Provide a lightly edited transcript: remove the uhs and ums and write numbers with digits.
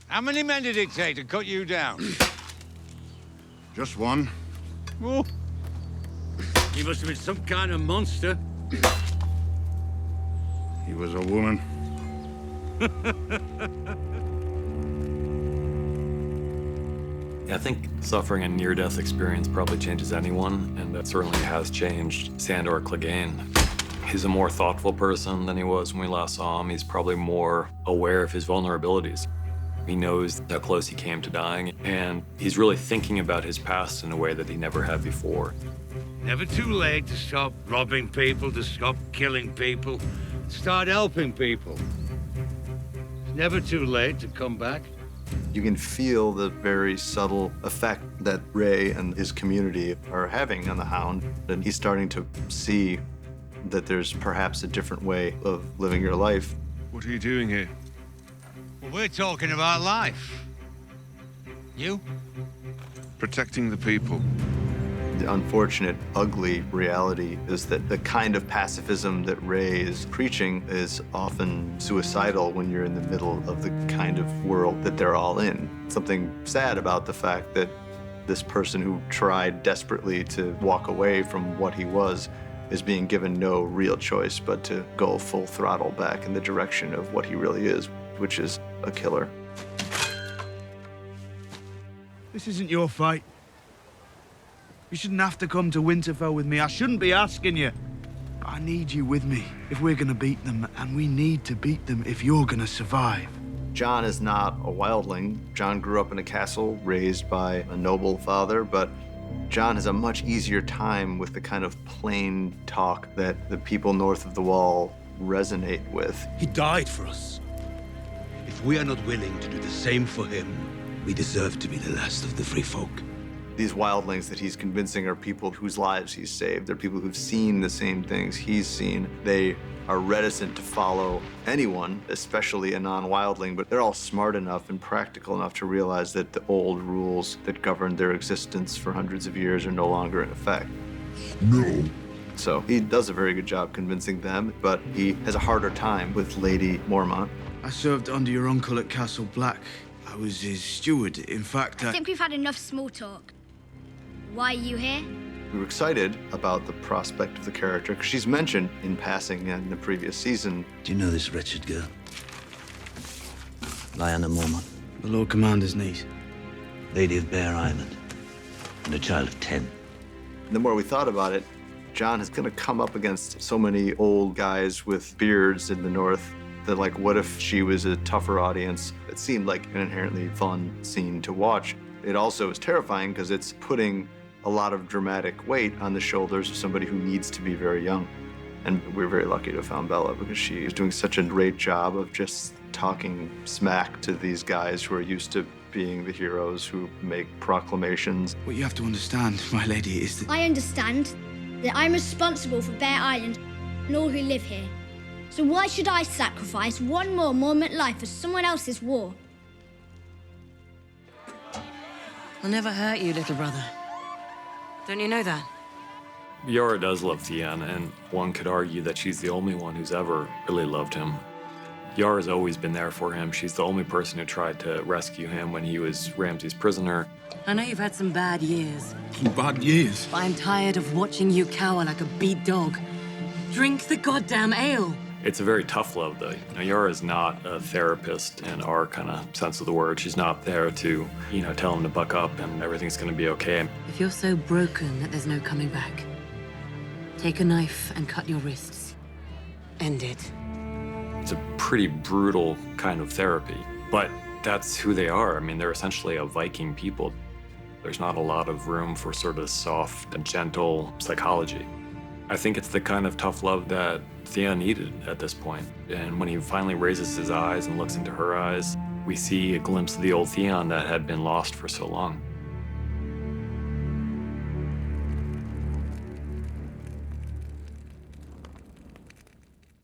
How many men did it take to cut you down? Just one. Oh. He must have been some kind of monster. He was a woman. I think suffering a near-death experience probably changes anyone, and that certainly has changed Sandor Clegane. He's a more thoughtful person than he was when we last saw him. He's probably more aware of his vulnerabilities. He knows how close he came to dying, and he's really thinking about his past in a way that he never had before. Never too late to stop robbing people, to stop killing people, start helping people. It's never too late to come back. You can feel the very subtle effect that Ray and his community are having on the Hound, and he's starting to see that there's perhaps a different way of living your life. What are you doing here? Well, we're talking about life. You? Protecting the people. The unfortunate, ugly reality is that the kind of pacifism that Ray is preaching is often suicidal when you're in the middle of the kind of world that they're all in. Something sad about the fact that this person who tried desperately to walk away from what he was is being given no real choice but to go full throttle back in the direction of what he really is, which is a killer. This isn't your fight. You shouldn't have to come to Winterfell with me. I shouldn't be asking you. But I need you with me if we're gonna beat them, and we need to beat them if you're gonna survive. Jon is not a wildling. Jon grew up in a castle raised by a noble father, but Jon has a much easier time with the kind of plain talk that the people north of the Wall resonate with. He died for us. If we are not willing to do the same for him, we deserve to be the last of the free folk. These wildlings that he's convincing are people whose lives he's saved. They're people who've seen the same things he's seen. They are reticent to follow anyone, especially a non-wildling, but they're all smart enough and practical enough to realize that the old rules that governed their existence for hundreds of years are no longer in effect. No. So he does a very good job convincing them, but he has a harder time with Lady Mormont. I served under your uncle at Castle Black. I was his steward. In fact, I think we've had enough small talk. Why are you here? We were excited about the prospect of the character, because she's mentioned in passing in the previous season. Do you know this wretched girl? Lyanna Mormont, The Lord Commander's niece. Lady of Bear Island, and a child of 10. The more we thought about it, Jon is gonna come up against so many old guys with beards in the north that, like, what if she was a tougher audience? It seemed like an inherently fun scene to watch. It also is terrifying because it's putting a lot of dramatic weight on the shoulders of somebody who needs to be very young. And we're very lucky to have found Bella because she is doing such a great job of just talking smack to these guys who are used to being the heroes who make proclamations. What you have to understand, my lady, is that I understand that I'm responsible for Bear Island and all who live here. So why should I sacrifice one more Mormont life for someone else's war? I'll never hurt you, little brother. Don't you know that? Yara does love Theon, and one could argue that she's the only one who's ever really loved him. Yara's always been there for him. She's the only person who tried to rescue him when he was Ramsay's prisoner. I know you've had some bad years, Some bad years. but I'm tired of watching you cower like a beat dog. Drink the goddamn ale. It's a very tough love, though. Yara's not a therapist in our kind of sense of the word. She's not there to, tell him to buck up and everything's going to be okay. If you're so broken that there's no coming back, take a knife and cut your wrists. End it. It's a pretty brutal kind of therapy, but that's who they are. I mean, they're essentially a Viking people. There's not a lot of room for sort of soft and gentle psychology. I think it's the kind of tough love that Theon needed at this point. And when he finally raises his eyes and looks into her eyes, we see a glimpse of the old Theon that had been lost for so long.